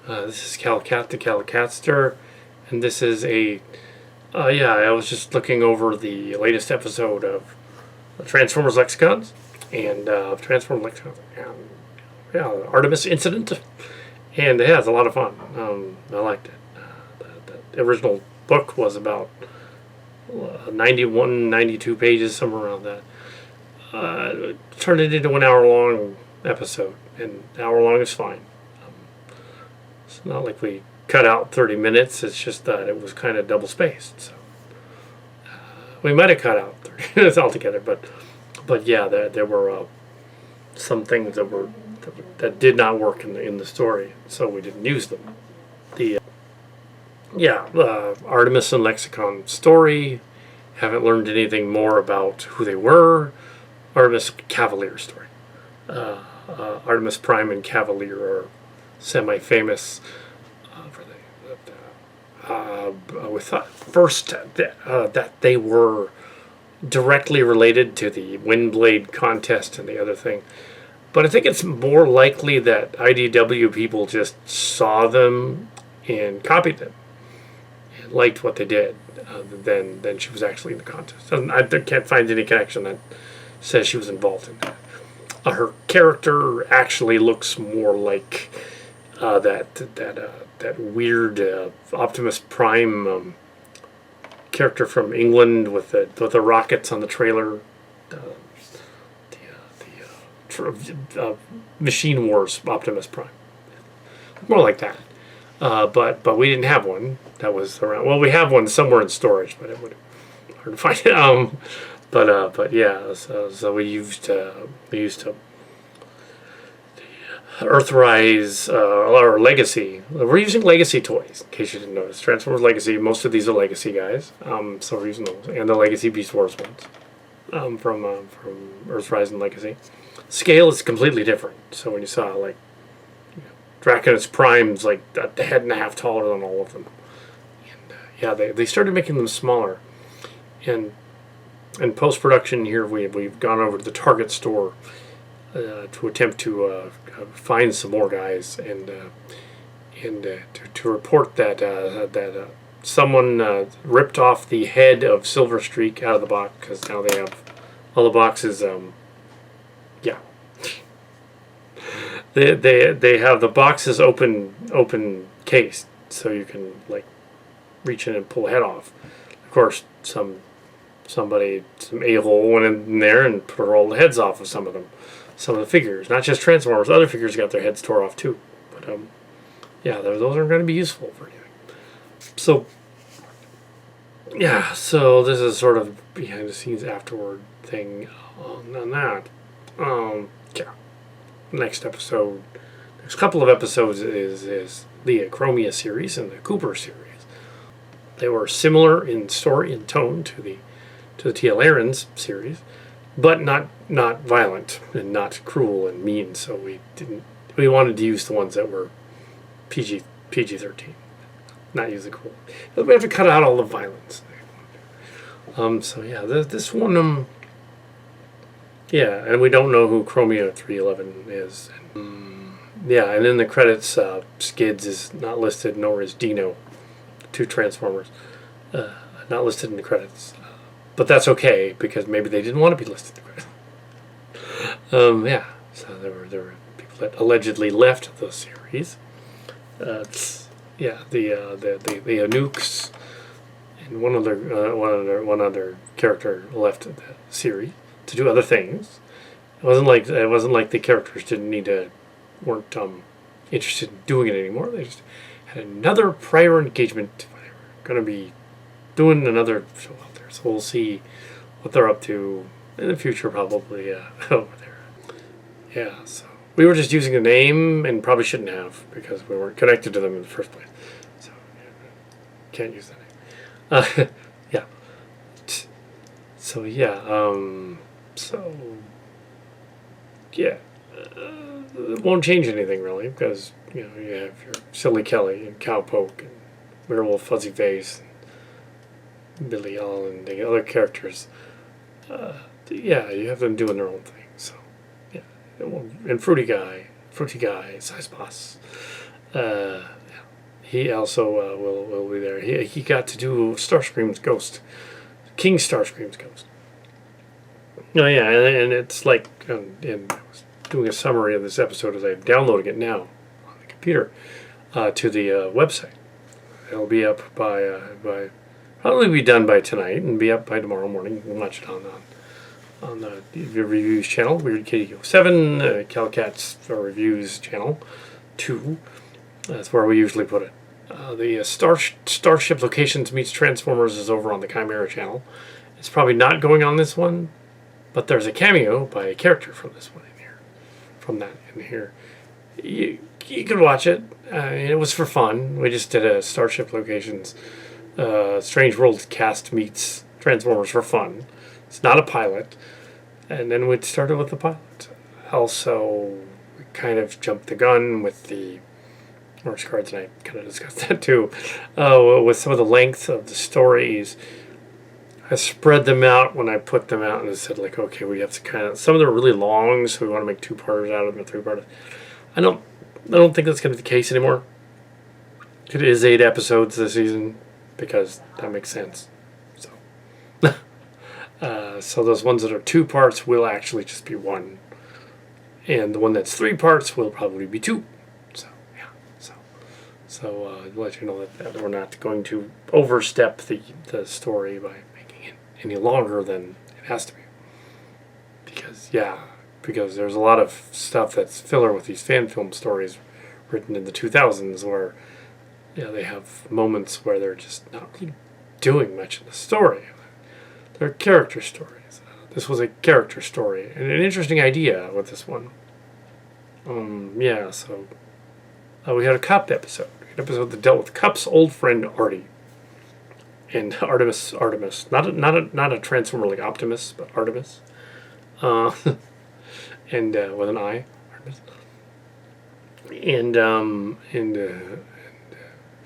This is Kal Kat, the Kal Katster, and this is a. I was just looking over the latest episode of Transformers Lexicons and Transformers Lexicons. Artemis Incident, and yeah, it's a lot of fun. I liked it. The original book was about 91, 92 pages, somewhere around that. Turned it into an hour-long episode, and an hour long is fine. It's not like we cut out 30 minutes. It's just that it was kind of double-spaced. So we might have cut out 30 minutes altogether, but yeah, there were some things that did not work in the story, so we didn't use them. The Artemis and Lexicon story. Haven't learned anything more about who they were. Artemis Cavalier story. Artemis Prime and Cavalier are semi-famous. We thought first that they were directly related to the Windblade contest and the other thing. But I think it's more likely that IDW people just saw them and copied them and liked what they did than she was actually in the contest. And I can't find any connection that says she was involved in that. Her character actually looks more like that weird Optimus Prime character from England with the rockets on the trailer. Machine Wars Optimus Prime. More like that. But we didn't have one that was around. Well, we have one somewhere in storage, but it would be hard to find it. But yeah, so we used Earthrise or Legacy. We're using Legacy toys, in case you didn't notice. Transformers Legacy. Most of these are Legacy guys. So we're using those, and the Legacy Beast Wars ones from Earthrise and Legacy. Scale is completely different. So when you saw Draconus Prime's like a head and a half taller than all of them, and they started making them smaller. And in post production here, we've gone over to the Target store to attempt to find some more guys and to report that someone ripped off the head of Silver Streak out of the box, because now they have all the boxes. They have the boxes open cased, so you can reach in and pull the head off. Of course, some a-hole went in there and put all the heads off of some of the figures. Not just Transformers, other figures got their heads tore off too. But those aren't going to be useful for anything. So this is sort of behind the scenes afterward thing on that. Next couple of episodes is the Chromia series and the Cooper series. They were similar in story and tone to the T.L. Aarons series, but not violent and not cruel and mean. So we wanted to use the ones that were PG-13, not use the cruel. We have to cut out all the violence. This one and we don't know who Chromia 311 is. And in the credits, Skids is not listed, nor is Dino, two Transformers, not listed in the credits. But that's okay, because maybe they didn't want to be listed in the credits. So there were people that allegedly left the series. The Nukes and one other character left the series to do other things. It wasn't like the characters weren't interested in doing it anymore. They just had another prior engagement. They were going to be doing another show out there, so we'll see what they're up to in the future, probably over there. So we were just using the name and probably shouldn't have, because we weren't connected to them in the first place. So can't use that name. It won't change anything really, because you have your Silly Kelly and Cowpoke and Werewolf Fuzzy Face and Billy All and the other characters. You have them doing their own thing. So and Fruity Guy, Size Boss. Uh, he also will be there. He got to do Starscream's Ghost, King Starscream's Ghost. Oh yeah, and it's like, and I was doing a summary of this episode as I'm downloading it now on the computer to the website. It'll be up by probably be done by tonight and be up by tomorrow morning. We'll watch it on the reviews channel, Weird Kitty 7, Kal Kat's reviews channel 2. That's where we usually put it. The Starship Locations meets Transformers is over on the Chimera channel. It's probably not going on this one, but there's a cameo by a character from this one in here. From that in here. You could watch it. It was for fun. We just did a Starship Locations Strange Worlds cast meets Transformers for fun. It's not a pilot. And then we started with the pilot. Also, we kind of jumped the gun with the Orange Cards, and I kind of discussed that too. With some of the length of the stories, I spread them out when I put them out and I said, like, okay, we have to kind of, some of them are really long, so we want to make 2-parters out of them, 3-parters. I don't think that's going to be the case anymore. It is 8 episodes this season, because that makes sense. So, so those ones that are 2 parts will actually just be 1, and the one that's 3 parts will probably be 2. So yeah, so I'll let you know that we're not going to overstep the story by making it any longer than it has to be. Because there's a lot of stuff that's filler with these fan film stories written in the 2000s where they have moments where they're just not really doing much in the story. They're character stories. This was a character story and an interesting idea with this one. So we had a Kup episode. An episode that dealt with Kup's old friend Artie and Artemis. Not a Transformer like Optimus, but Artemis. And with an I, Artemis. And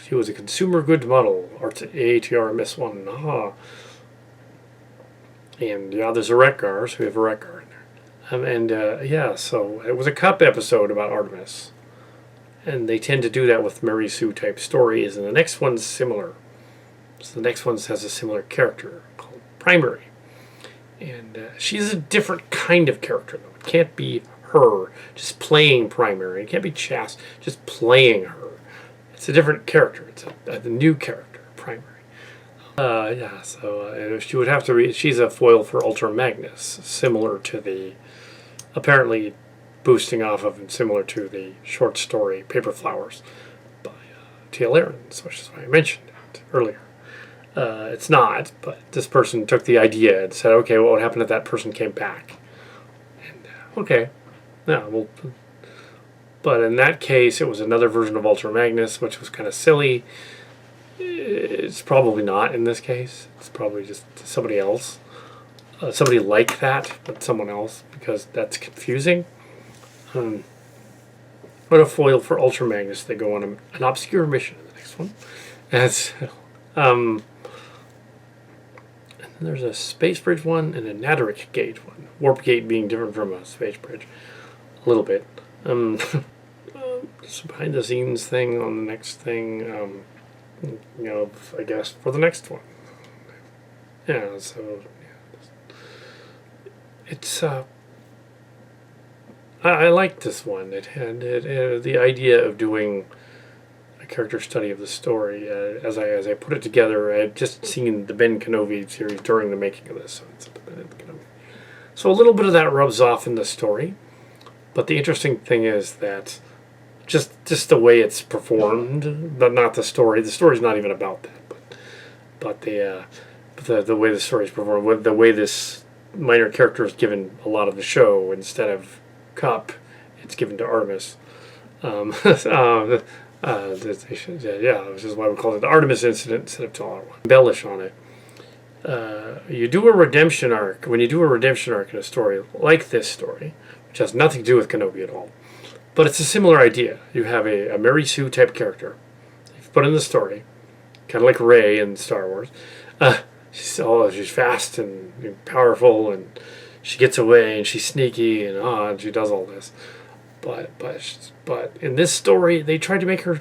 she was a consumer goods model, ATRMS 1. Aha. And there's a wreck car, so we have a wreck car in there. So it was a Kup episode about Artemis. And they tend to do that with Mary Sue type stories, and the next one's similar. So the next one has a similar character called Primary. And she's a different kind of character, though. It can't be her just playing Primary. It can't be Chas just playing her. It's a different character. It's a new character, Primary. So she would have to read. She's a foil for Ultra Magnus, similar to the, apparently boosting off of and similar to the short story Paper Flowers by T.L. Ahrens, which is why I mentioned that earlier. It's not, but this person took the idea and said, okay, what would happen if that person came back? And, okay. But in that case, it was another version of Ultra Magnus, which was kind of silly. It's probably not in this case. It's probably just somebody else. Somebody like that, but someone else, because that's confusing. What a foil for Ultra Magnus. They go on an obscure mission in the next one. And then there's a Space Bridge one and a Naderic Gate one. Warp Gate being different from a Space Bridge. A little bit. Just a behind the scenes thing on the next thing. I guess for the next one. It's I liked this one. It had the idea of doing a character study of the story. As I put it together, I had just seen the Ben Kenobi series during the making of this. So a little bit of that rubs off in the story. But the interesting thing is that just the way it's performed, but not the story. The story's not even about that, but the way the story's performed, the way this minor character is given a lot of the show instead of Kup, it's given to Artemis. Which is why we call it the Artemis Incident instead of Taller One. Embellish on it. You do a redemption arc. When you do a redemption arc in a story like this story, which has nothing to do with Kenobi at all, but it's a similar idea. You have a Mary Sue type character you've put in the story, kind of like Rey in Star Wars. She's fast and powerful, and she gets away, and she's sneaky, and she does all this. but in this story, they tried to make her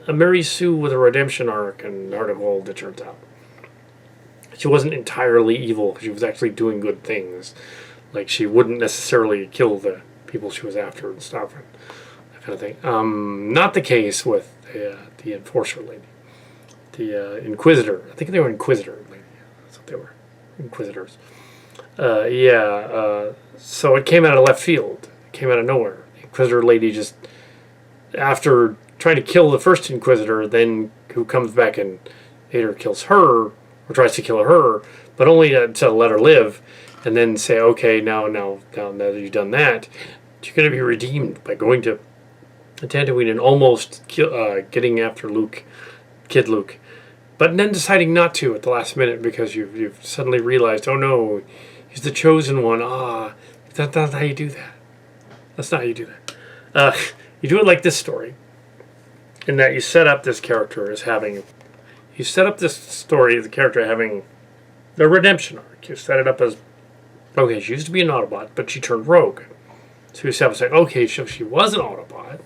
a Mary Sue with a redemption arc and heart of gold. It turns out she wasn't entirely evil. She was actually doing good things. Like, she wouldn't necessarily kill the people she was after and stuff, and that kind of thing. Not the case with the enforcer lady, the Inquisitor. I think they were Inquisitor lady. That's what they were, Inquisitors. So it came out of left field. It came out of nowhere. The Inquisitor lady just, after trying to kill the first Inquisitor, then who comes back and Vader kills her, or tries to kill her, but only to let her live, and then say, okay, now that you've done that, you're going to be redeemed by going to Tatooine and almost getting after Luke, Kid Luke, but then deciding not to at the last minute because you've suddenly realized, oh no, he's the chosen one. That's not how you do that. That's not how you do that. You do it like this story, in that you set up this character as having, the character having the redemption arc. You set it up as, okay, she used to be an Autobot, but she turned rogue. So you set up saying, okay, so she was an Autobot,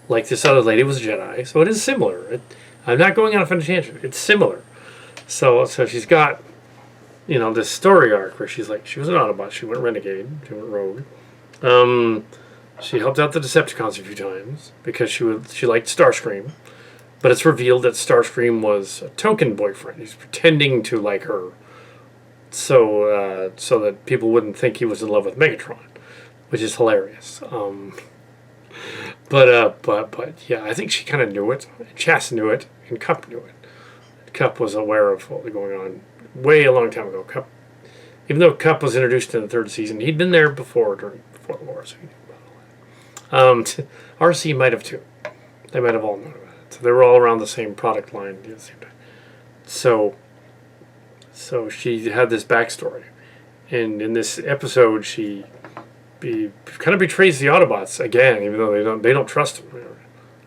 like this other lady was a Jedi, so it is similar. I'm not going off on a tangent. It's similar. So she's got, this story arc where she's like, she was an Autobot, she went renegade, she went rogue. She helped out the Decepticons a few times because she liked Starscream, but it's revealed that Starscream was a token boyfriend. He's pretending to like her, so that people wouldn't think he was in love with Megatron, which is hilarious. But yeah, I think she kind of knew it. Chas knew it, and Kup knew it. Kup was aware of what was going on way a long time ago. Kup, even though Kup was introduced in the third season, he'd been there before the war, so he knew about all that. RC might have too. They might have all known about it. So they were all around the same product line at the same time. So she had this backstory, and in this episode, she kind of betrays the Autobots again, even though they don't trust him.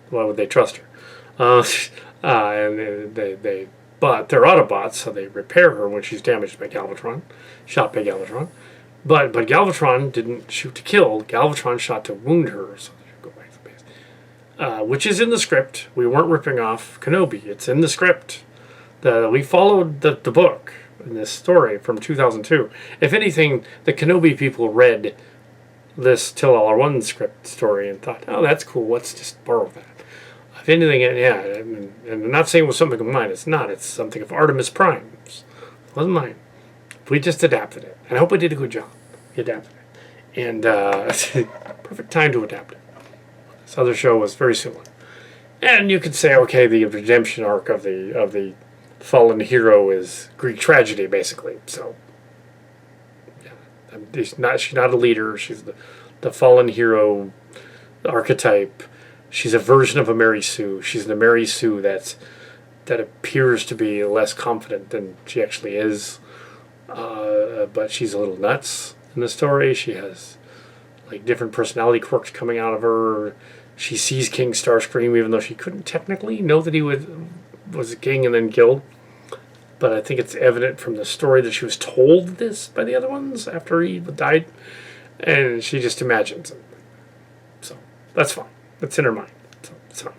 Why would they trust her? And but they're Autobots, so they repair her when she's damaged by Galvatron, shot by Galvatron. But Galvatron didn't shoot to kill. Galvatron shot to wound her, so they go back to base. Which is in the script. We weren't ripping off Kenobi. It's in the script. We followed the book in this story from 2002. If anything, the Kenobi people read this Till All Are One script story and thought, oh, that's cool, let's just borrow that. If anything, yeah, and I'm not saying it was something of mine, it's not, it's something of Artemis Prime's. It wasn't mine. We just adapted it, and I hope I did a good job. We adapted it. And perfect time to adapt it. This other show was very similar. And you could say, okay, the redemption arc of the fallen hero is Greek tragedy, basically. So, yeah, she's not a leader. She's the fallen hero archetype. She's a version of a Mary Sue. She's the Mary Sue that appears to be less confident than she actually is. But she's a little nuts in the story. She has like different personality quirks coming out of her. She sees King Starscream, even though she couldn't technically know that he was a king and then killed. But I think it's evident from the story that she was told this by the other ones after he died, and she just imagines it. So that's fine. That's in her mind. So it's fine.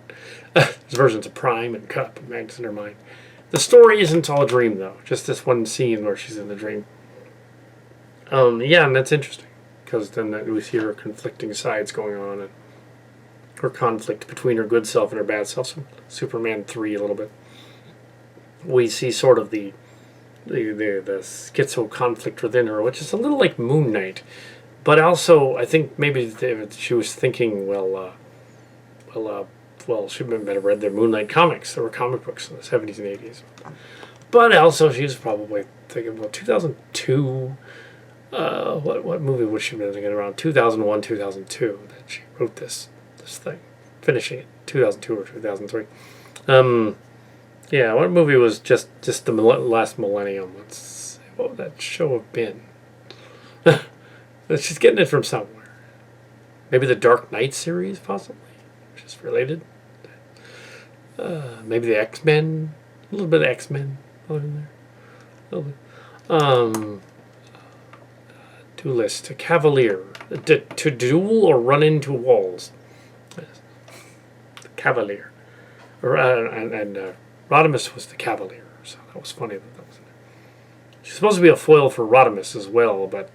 There's versions of Prime and Kup and Magnus in her mind. The story isn't all a dream, though. Just this one scene where she's in the dream. Yeah, and that's interesting because then we see her conflicting sides going on, and her conflict between her good self and her bad self. So Superman 3 a little bit. We see sort of the schizo conflict within her, which is a little like Moon Knight, but also I think maybe she was thinking, well, she might have read the Moon Knight comics. There were comic books in the 70s and 80s, but also she was probably thinking, well, 2002. What movie would she have been thinking around 2001, 2002 that she wrote this thing, finishing it 2002 or 2003. Yeah, what movie was just the last millennium? Let's see, what would that show have been? She's getting it from somewhere. Maybe the Dark Knight series, possibly, which is related. Maybe the X-Men, a little bit of X-Men in there, a little bit. Duelist, a cavalier. To duel or run into walls. The cavalier. And Rodimus was the cavalier. So that was funny that was in there. She's supposed to be a foil for Rodimus as well, but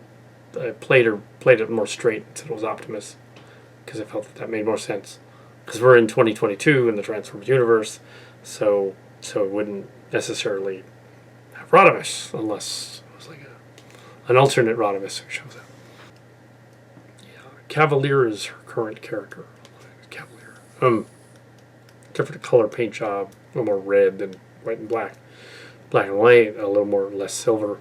I played it more straight and said it was Optimus because I felt that made more sense. Because we're in 2022 in the Transformers universe, so it wouldn't necessarily have Rodimus unless it was like an alternate Rodimus who shows up. Yeah, Cavalier is her current character. Cavalier. Different color paint job, a little more red than white and black. Black and white, a little more less silver.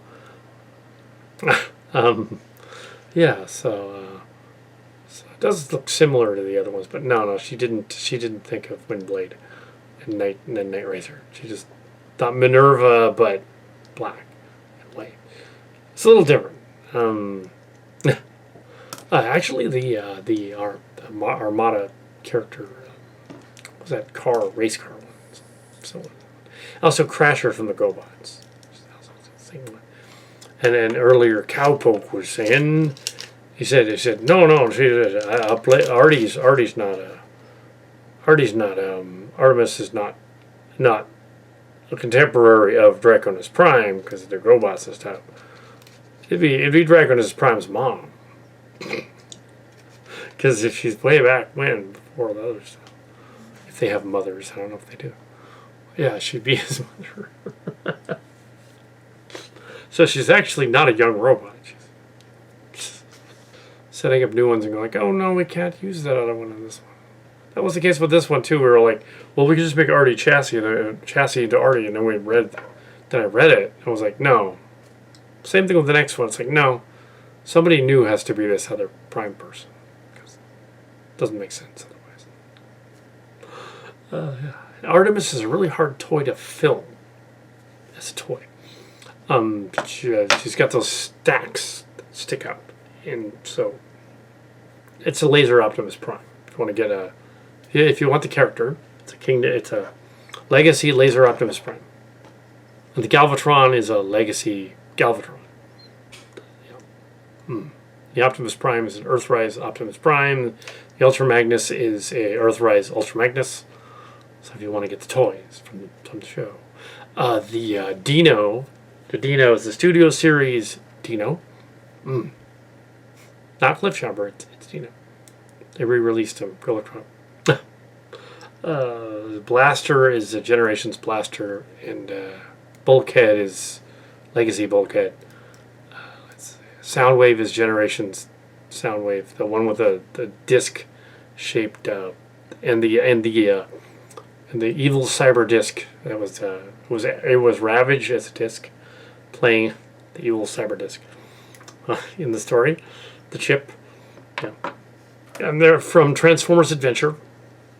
Yeah, so it does look similar to the other ones, but no, she didn't think of Windblade and Night Racer. She just thought Minerva, but black and white. It's a little different. Actually, the Armada character was that race car one. So also Crasher from the GoBots. And then earlier Cowpoke was saying, he said no, I'll play Artie's not Artemis is not a contemporary of Draconis Prime because they're GoBots and stuff. It'd be Draconis Prime's mom. Because if she's way back when, before the other stuff. If they have mothers, I don't know if they do. Yeah, she'd be his mother. So she's actually not a young robot. She's setting up new ones and going like, oh no, we can't use that other one in this one. That was the case with this one too. We were like, well, we could just make Artie chassis into Artie, and then I read it, and I was like, no. Same thing with the next one. It's like, no, somebody new has to be this other Prime person. Because it doesn't make sense otherwise. Yeah. Artemis is a really hard toy to film as a toy. She's got those stacks that stick out, and so it's a laser Optimus Prime. If you want to get if you want the character, it's a legacy laser Optimus Prime. And the Galvatron is a legacy Galvatron. Yeah. The Optimus Prime is an Earthrise Optimus Prime. The Ultra Magnus is a Earthrise Ultra Magnus. So if you want to get the toys from the show. The Dino is the Studio Series Dino. Not Cliffjumper, it's Dino. They re-released him, Grillatron. Blaster is a Generations Blaster, and Bulkhead is Legacy Bulkhead. Soundwave is Generations Soundwave, the one with the disc-shaped and the evil cyber disc that was it was Ravage as a disc playing the evil cyber disc in the story, the chip. Yeah. And they're from Transformers Adventure.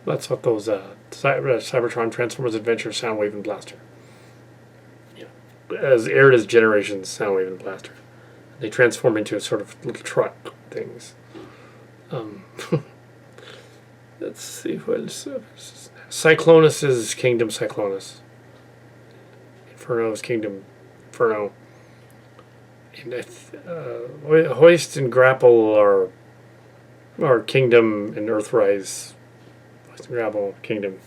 That's what those Cybertron Transformers Adventure Soundwave and Blaster. Yeah, as aired as Generations Soundwave and Blaster. They transform into a sort of little truck things. Let's see what else. Cyclonus is Kingdom Cyclonus. Inferno is Kingdom Inferno. And Hoist and Grapple are Kingdom and Earthrise. Hoist and Grapple, Kingdom.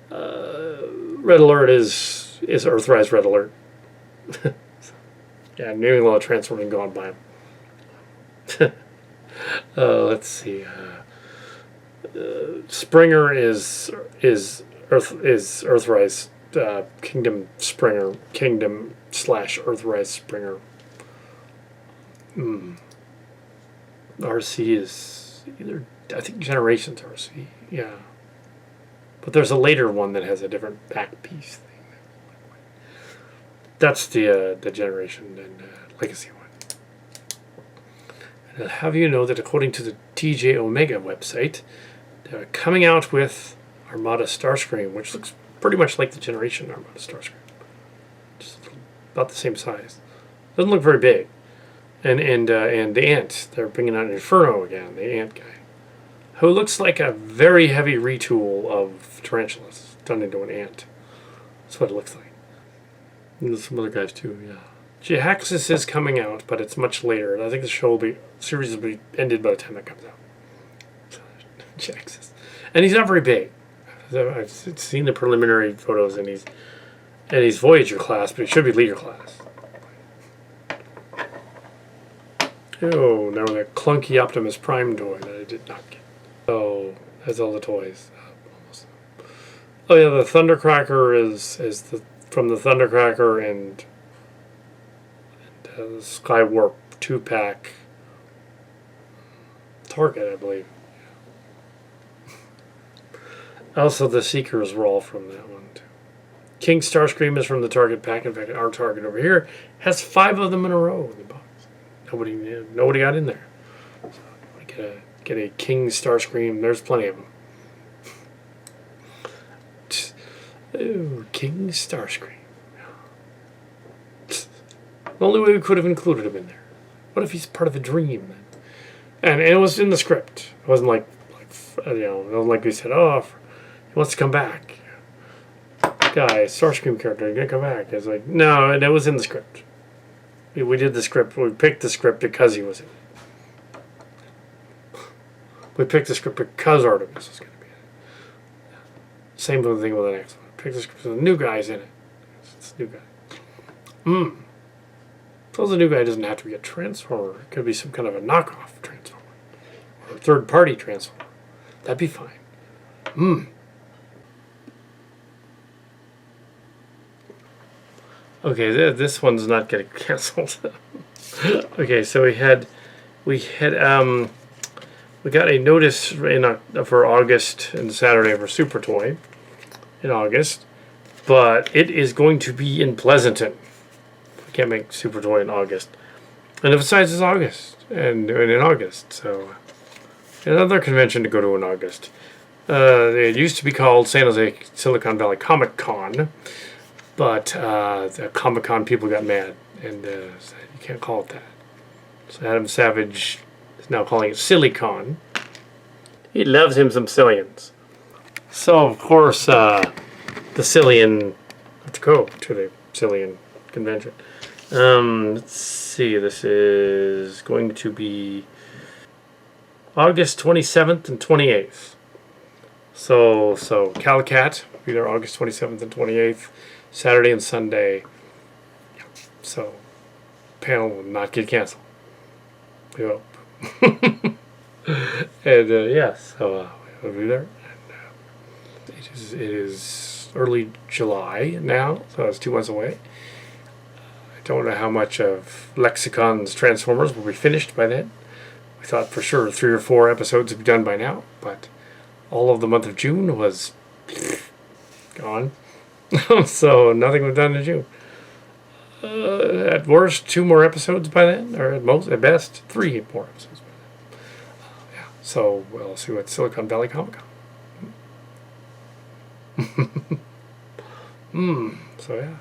Red Alert is Earthrise Red Alert. Yeah, New England transforming gone by him. Let's see. Springer is Earthrise Kingdom Springer Kingdom / Earthrise Springer. RC is either, I think, Generations RC. Yeah, but there's a later one that has a different back piece thing. That's the Generation and Legacy one. And I'll have you know that according to the TJ Omega website, they're coming out with Armada Starscream, which looks pretty much like the Generation Armada Starscream. Just about the same size. Doesn't look very big. And the Ant, they're bringing out Inferno again, the Ant guy, who looks like a very heavy retool of Tarantulas done into an ant. That's what it looks like. And there's some other guys too, yeah. Jaxus is coming out, but it's much later. I think the series will be ended by the time that comes out. Jaxus. And he's not very big. I've seen the preliminary photos, and he's Voyager class, but he should be leader class. Oh, now that clunky Optimus Prime toy that I did not get. Oh, that's all the toys. Almost. Oh yeah, the Thundercracker is from the Thundercracker and the Skywarp 2-pack Target, I believe. Also, the Seekers were all from that one too. King Starscream is from the Target pack. In fact, our Target over here has 5 of them in a row in the box. Nobody got in there. So get a King Starscream. There's plenty of them. Ooh, King Starscream. The only way we could have included him in there. What if he's part of a dream then? And it was in the script. It wasn't like it wasn't like we said, oh, he wants to come back. Guy, Starscream character, he's gonna come back. It's like, no, and it was in the script. We did the script. We picked the script because he was in it. We picked the script because Artemis was going to be in it. Same thing with the next one. Picked the script. So the new guy's in it. It's a new guy. So the new guy doesn't have to be a Transformer. It could be some kind of a knockoff Transformer. Or a third-party Transformer. That'd be fine. Okay, this one's not getting canceled. Okay, so we got a notice for August and Saturday for Super Toy in August, but it is going to be in Pleasanton. We can't make Super Toy in August, and besides, it's August and in August, so another convention to go to in August. It used to be called San Jose Silicon Valley Comic Con. But the Comic-Con people got mad and said you can't call it that. So Adam Savage is now calling it Silicon. He loves him some Cillians. So, of course, the Cillian have to go to the Cillian convention. Let's see, this is going to be August 27th and 28th. So Kal Kat will be there August 27th and 28th. Saturday and Sunday. So, panel will not get canceled. We hope. And so we'll be there. And, it is early July now, so it's 2 months away. I don't know how much of Lexicons Transformers will be finished by then. We thought for sure 3 or 4 episodes would be done by now, but all of the month of June was gone. So nothing was done in June. At worst, 2 more episodes by then, or at best, 3 more episodes by then. So we'll see what Silicon Valley Comic Con. So yeah.